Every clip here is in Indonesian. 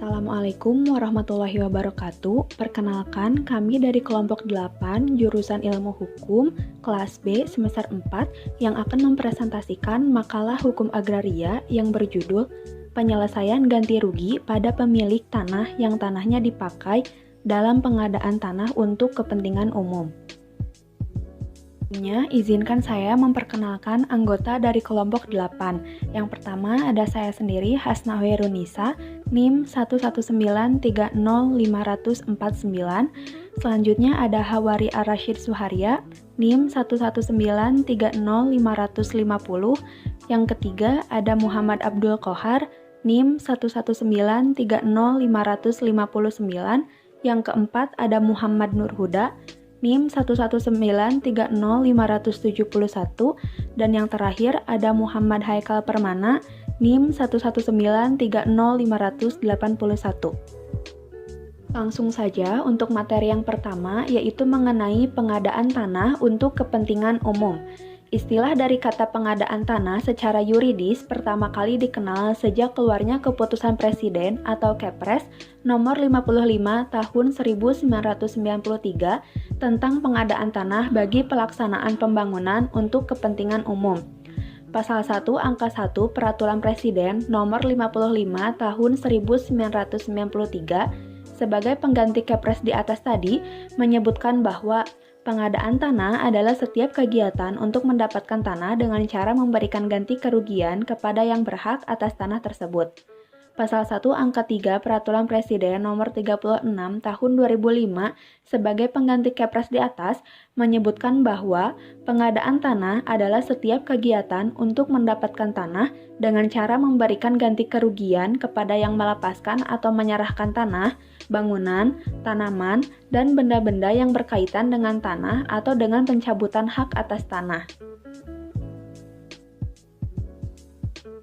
Assalamualaikum warahmatullahi wabarakatuh. Perkenalkan, kami dari kelompok 8 jurusan Ilmu Hukum kelas B semester 4 yang akan mempresentasikan makalah hukum agraria yang berjudul Penyelesaian ganti rugi pada pemilik tanah yang tanahnya dipakai dalam pengadaan tanah untuk kepentingan umum. Izinkan saya memperkenalkan anggota dari kelompok 8. Yang pertama ada saya sendiri, Hasna Hoerunisa, NIM 119305049. Selanjutnya ada Hawari Ar-Rasyid Suharya, NIM 119305050. Yang ketiga ada Muhammad Abdul Qohar, NIM 119305059. Yang keempat ada Muhammad Nur Huda, NIM 119305071, dan yang terakhir ada Muhammad Haikal Permana, NIM 119305081. Langsung saja untuk materi yang pertama, yaitu mengenai pengadaan tanah untuk kepentingan umum. Istilah dari kata pengadaan tanah secara yuridis pertama kali dikenal sejak keluarnya Keputusan Presiden atau Kepres nomor 55 tahun 1993 tentang pengadaan tanah bagi pelaksanaan pembangunan untuk kepentingan umum. Pasal 1 Angka 1 Peraturan Presiden nomor 55 tahun 1993 sebagai pengganti Kepres di atas tadi menyebutkan bahwa pengadaan tanah adalah setiap kegiatan untuk mendapatkan tanah dengan cara memberikan ganti kerugian kepada yang berhak atas tanah tersebut. Pasal 1 Angka 3 Peraturan Presiden nomor 36 tahun 2005 sebagai pengganti Kepres di atas menyebutkan bahwa pengadaan tanah adalah setiap kegiatan untuk mendapatkan tanah dengan cara memberikan ganti kerugian kepada yang melepaskan atau menyerahkan tanah, bangunan, tanaman, dan benda-benda yang berkaitan dengan tanah atau dengan pencabutan hak atas tanah.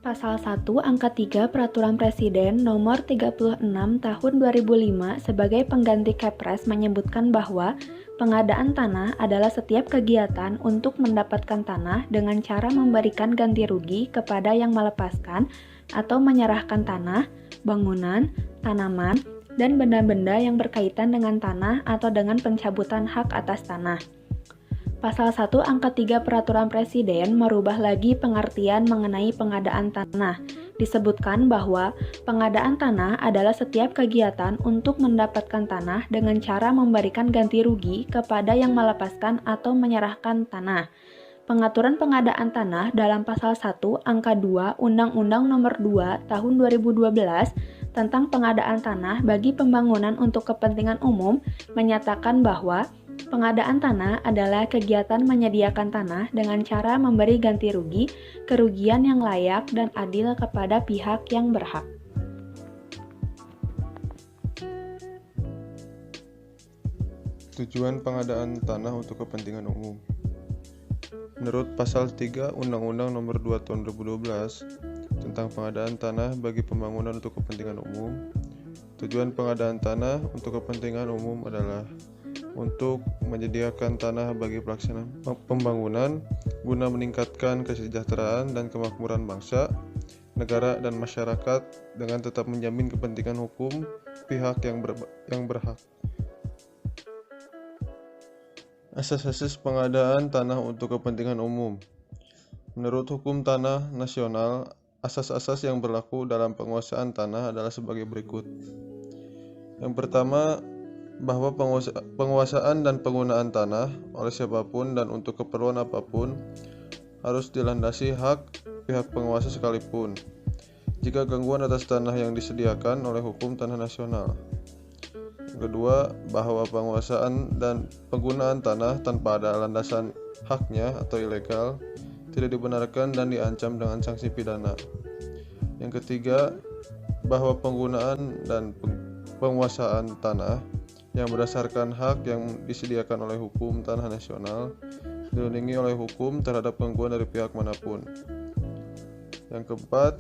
Pasal 1 Angka 3 Peraturan Presiden nomor 36 tahun 2005 sebagai pengganti Kepres menyebutkan bahwa pengadaan tanah adalah setiap kegiatan untuk mendapatkan tanah dengan cara memberikan ganti rugi kepada yang melepaskan atau menyerahkan tanah, bangunan, tanaman, dan benda-benda yang berkaitan dengan tanah atau dengan pencabutan hak atas tanah. Pasal 1 Angka 3 Peraturan Presiden merubah lagi pengertian mengenai pengadaan tanah. Disebutkan bahwa pengadaan tanah adalah setiap kegiatan untuk mendapatkan tanah dengan cara memberikan ganti rugi kepada yang melepaskan atau menyerahkan tanah. Pengaturan pengadaan tanah dalam Pasal 1 Angka 2 Undang-Undang Nomor 2 Tahun 2012 tentang pengadaan tanah bagi pembangunan untuk kepentingan umum menyatakan bahwa pengadaan tanah adalah kegiatan menyediakan tanah dengan cara memberi ganti rugi, kerugian yang layak dan adil kepada pihak yang berhak. Tujuan pengadaan tanah untuk kepentingan umum. Menurut Pasal 3 Undang-Undang Nomor 2 Tahun 2012 tentang pengadaan tanah bagi pembangunan untuk kepentingan umum, tujuan pengadaan tanah untuk kepentingan umum adalah untuk menyediakan tanah bagi pelaksanaan pembangunan guna meningkatkan kesejahteraan dan kemakmuran bangsa, negara, dan masyarakat dengan tetap menjamin kepentingan hukum pihak yang berhak. Asas-asas pengadaan tanah untuk kepentingan umum. Menurut hukum tanah nasional, asas-asas yang berlaku dalam penguasaan tanah adalah sebagai berikut. Yang pertama, bahwa penguasaan dan penggunaan tanah oleh siapapun dan untuk keperluan apapun harus dilandasi hak pihak penguasa sekalipun jika gangguan atas tanah yang disediakan oleh hukum tanah nasional. Yang kedua, bahwa penguasaan dan penggunaan tanah tanpa ada landasan haknya atau ilegal tidak dibenarkan dan diancam dengan sanksi pidana. Yang ketiga, bahwa penggunaan dan penguasaan tanah yang berdasarkan hak yang disediakan oleh hukum tanah nasional dilindungi oleh hukum terhadap gangguan dari pihak manapun. Yang keempat,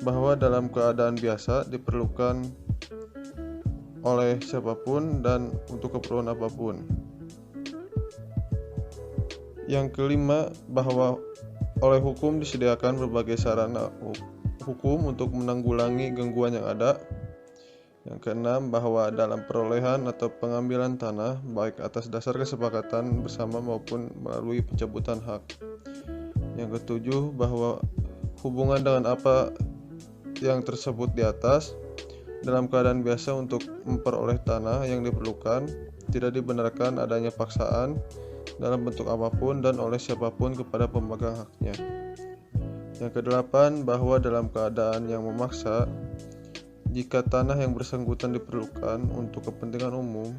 bahwa dalam keadaan biasa diperlukan oleh siapapun dan untuk keperluan apapun. Yang kelima, bahwa oleh hukum disediakan berbagai sarana hukum untuk menanggulangi gangguan yang ada. Yang keenam, bahwa dalam perolehan atau pengambilan tanah, baik atas dasar kesepakatan bersama maupun melalui pencabutan hak. Yang ketujuh, bahwa hubungan dengan apa yang tersebut di atas, dalam keadaan biasa untuk memperoleh tanah yang diperlukan, tidak dibenarkan adanya paksaan dalam bentuk apapun dan oleh siapapun kepada pemegang haknya. Yang kedelapan, bahwa dalam keadaan yang memaksa, jika tanah yang bersangkutan diperlukan untuk kepentingan umum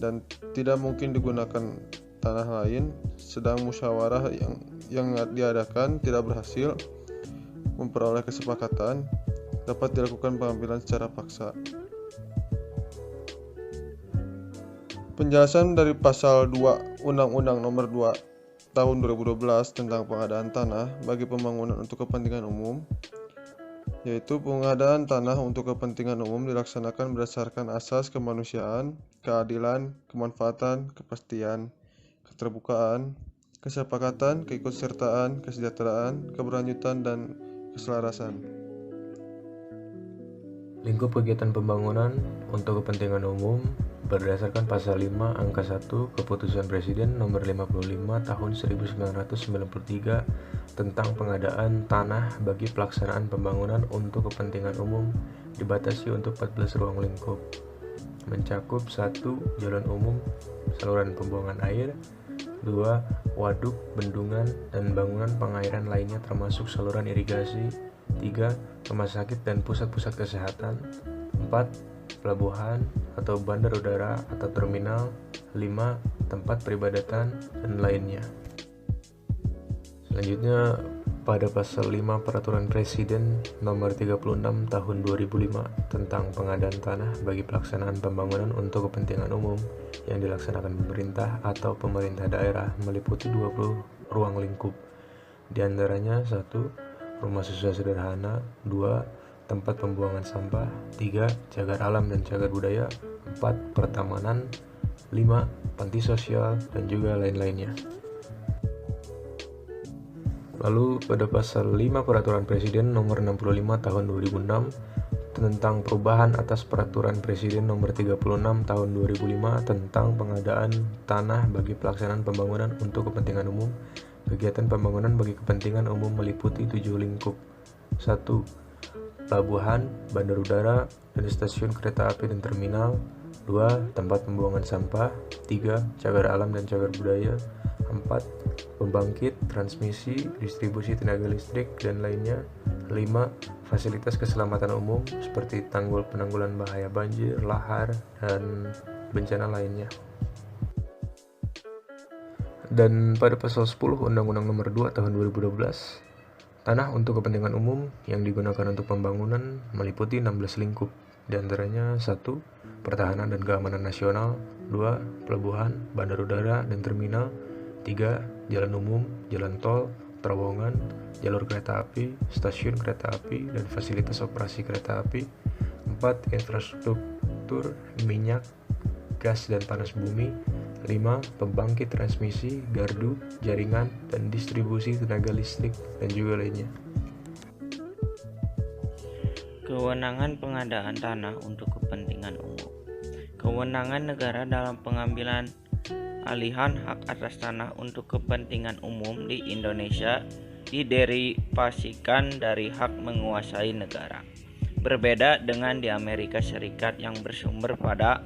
dan tidak mungkin digunakan tanah lain, sedang musyawarah yang diadakan tidak berhasil memperoleh kesepakatan, dapat dilakukan pengambilan secara paksa. Penjelasan dari pasal 2 Undang-Undang Nomor 2 Tahun 2012 tentang pengadaan tanah bagi pembangunan untuk kepentingan umum, yaitu pengadaan tanah untuk kepentingan umum dilaksanakan berdasarkan asas kemanusiaan, keadilan, kemanfaatan, kepastian, keterbukaan, kesepakatan, keikutsertaan, kesejahteraan, keberlanjutan, dan keselarasan. Lingkup kegiatan pembangunan untuk kepentingan umum berdasarkan pasal 5 angka 1 Keputusan Presiden nomor 55 tahun 1993 tentang pengadaan tanah bagi pelaksanaan pembangunan untuk kepentingan umum dibatasi untuk 14 ruang lingkup. Mencakup 1. Jalan umum, saluran pembuangan air. 2. Waduk, bendungan, dan bangunan pengairan lainnya termasuk saluran irigasi. 3. Rumah sakit dan pusat-pusat kesehatan. 4. Pelabuhan atau bandar udara atau terminal. 5. Tempat peribadatan dan lainnya. Selanjutnya, pada pasal 5 Peraturan Presiden nomor 36 tahun 2005 tentang pengadaan tanah bagi pelaksanaan pembangunan untuk kepentingan umum yang dilaksanakan pemerintah atau pemerintah daerah meliputi 20 ruang lingkup. Di antaranya 1. Rumah susun sederhana. 2. Tempat pembuangan sampah. 3. Cagar alam dan cagar budaya. 4. Pertamanan. 5. Panti sosial dan juga lain-lainnya. Lalu pada pasal 5 Peraturan Presiden nomor 65 tahun 2006 tentang perubahan atas Peraturan Presiden nomor 36 tahun 2005 tentang pengadaan tanah bagi pelaksanaan pembangunan untuk kepentingan umum. Kegiatan pembangunan bagi kepentingan umum meliputi 7 lingkup. 1. Pelabuhan, bandar udara, dan stasiun kereta api dan terminal. 2. Tempat pembuangan sampah. 3. Cagar alam dan cagar budaya. 4. Pembangkit, transmisi, distribusi tenaga listrik, dan lainnya. 5. Fasilitas keselamatan umum seperti tanggul penanggulan bahaya banjir, lahar, dan bencana lainnya. Dan pada pasal 10 Undang-Undang Nomor 2 Tahun 2012, tanah untuk kepentingan umum yang digunakan untuk pembangunan meliputi 16 lingkup. Di antaranya 1. Pertahanan dan keamanan nasional. 2. Pelabuhan, bandar udara, dan terminal. 3. Jalan umum, jalan tol, terowongan, jalur kereta api, stasiun kereta api, dan fasilitas operasi kereta api. 4. Infrastruktur minyak, gas, dan panas bumi. 5. Pembangkit transmisi, gardu, jaringan, dan distribusi tenaga listrik, dan juga lainnya. Kewenangan pengadaan tanah untuk kepentingan umum. Kewenangan negara dalam pengambilan alihan hak atas tanah untuk kepentingan umum di Indonesia diderivasikan dari hak menguasai negara. Berbeda dengan di Amerika Serikat yang bersumber pada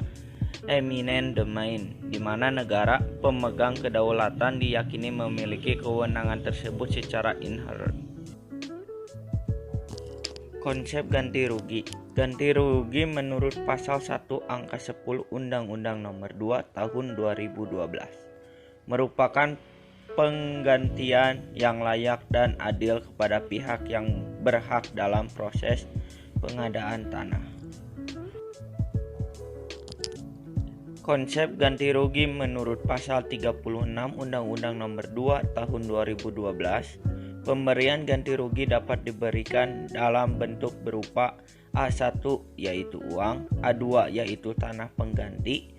eminent domain, di mana negara pemegang kedaulatan diyakini memiliki kewenangan tersebut secara inherent. Konsep ganti rugi. Ganti rugi menurut pasal 1 angka 10 Undang-Undang Nomor 2 Tahun 2012 merupakan penggantian yang layak dan adil kepada pihak yang berhak dalam proses pengadaan tanah. Konsep ganti rugi menurut pasal 36 Undang-Undang Nomor 2 Tahun 2012, pemberian ganti rugi dapat diberikan dalam bentuk berupa A1 yaitu uang, A2 yaitu tanah pengganti,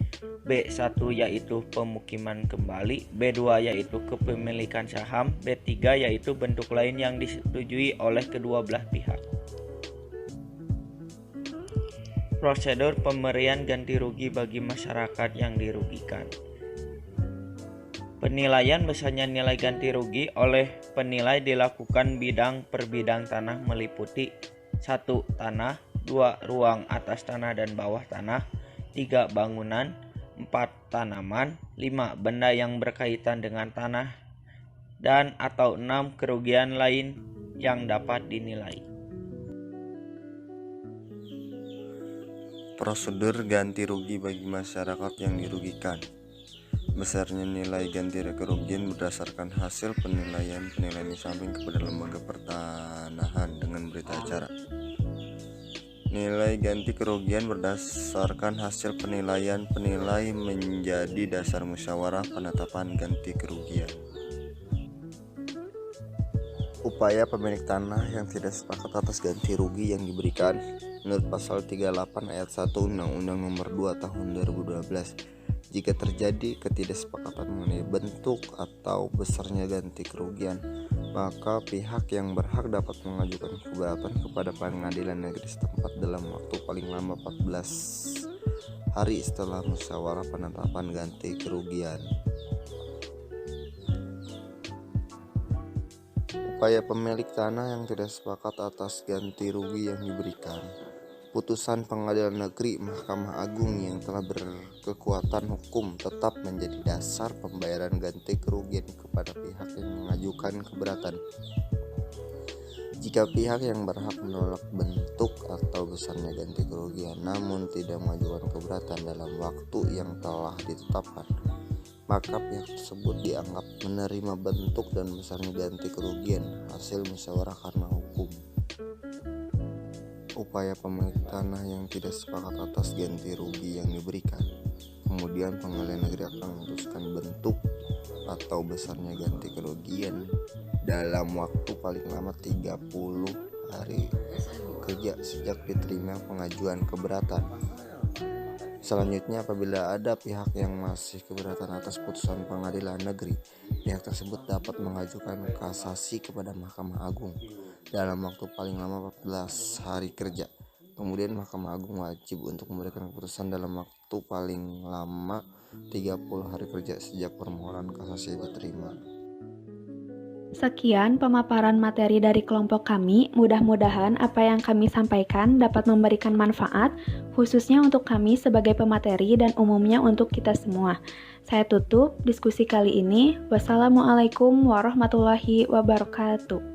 B1 yaitu pemukiman kembali, B2 yaitu kepemilikan saham, B3 yaitu bentuk lain yang disetujui oleh kedua belah pihak. Prosedur pemberian ganti rugi bagi masyarakat yang dirugikan. Penilaian besarnya nilai ganti rugi oleh penilai dilakukan bidang per bidang tanah meliputi 1. Tanah, 2. Ruang atas tanah dan bawah tanah, 3. Bangunan, 4. Tanaman, 5. Benda yang berkaitan dengan tanah, dan atau 6. Kerugian lain yang dapat dinilai. Prosedur ganti rugi bagi masyarakat yang dirugikan. Besarnya nilai ganti kerugian berdasarkan hasil penilaian di samping kepada lembaga pertanahan dengan berita acara. Nilai ganti kerugian berdasarkan hasil penilaian menjadi dasar musyawarah penetapan ganti kerugian. Upaya pemilik tanah yang tidak sepakat atas ganti rugi yang diberikan menurut pasal 38 ayat 1 Undang-Undang Nomor 2 Tahun 2012. Jika terjadi ketidaksepakatan mengenai bentuk atau besarnya ganti kerugian, maka pihak yang berhak dapat mengajukan keberatan kepada pengadilan negeri setempat dalam waktu paling lama 14 hari setelah musyawarah penetapan ganti kerugian. Upaya pemilik tanah yang tidak sepakat atas ganti rugi yang diberikan. Putusan Pengadilan Negeri Mahkamah Agung yang telah berkekuatan hukum tetap menjadi dasar pembayaran ganti kerugian kepada pihak yang mengajukan keberatan. Jika pihak yang berhak menolak bentuk atau besarnya ganti kerugian namun tidak mengajukan keberatan dalam waktu yang telah ditetapkan, maka pihak tersebut dianggap menerima bentuk dan besarnya ganti kerugian hasil musyawarah karena hukum. Upaya pemilik tanah yang tidak sepakat atas ganti rugi yang diberikan. Kemudian pengadilan negeri akan memutuskan bentuk atau besarnya ganti kerugian dalam waktu paling lama 30 hari kerja sejak diterima pengajuan keberatan. Selanjutnya, apabila ada pihak yang masih keberatan atas putusan pengadilan negeri, pihak tersebut dapat mengajukan kasasi kepada Mahkamah Agung dalam waktu paling lama 14 hari kerja. Kemudian Mahkamah Agung wajib untuk memberikan keputusan dalam waktu paling lama 30 hari kerja sejak permohonan kasasi diterima. Sekian pemaparan materi dari kelompok kami. Mudah-mudahan apa yang kami sampaikan dapat memberikan manfaat, khususnya untuk kami sebagai pemateri dan umumnya untuk kita semua. Saya tutup diskusi kali ini. Wassalamualaikum warahmatullahi wabarakatuh.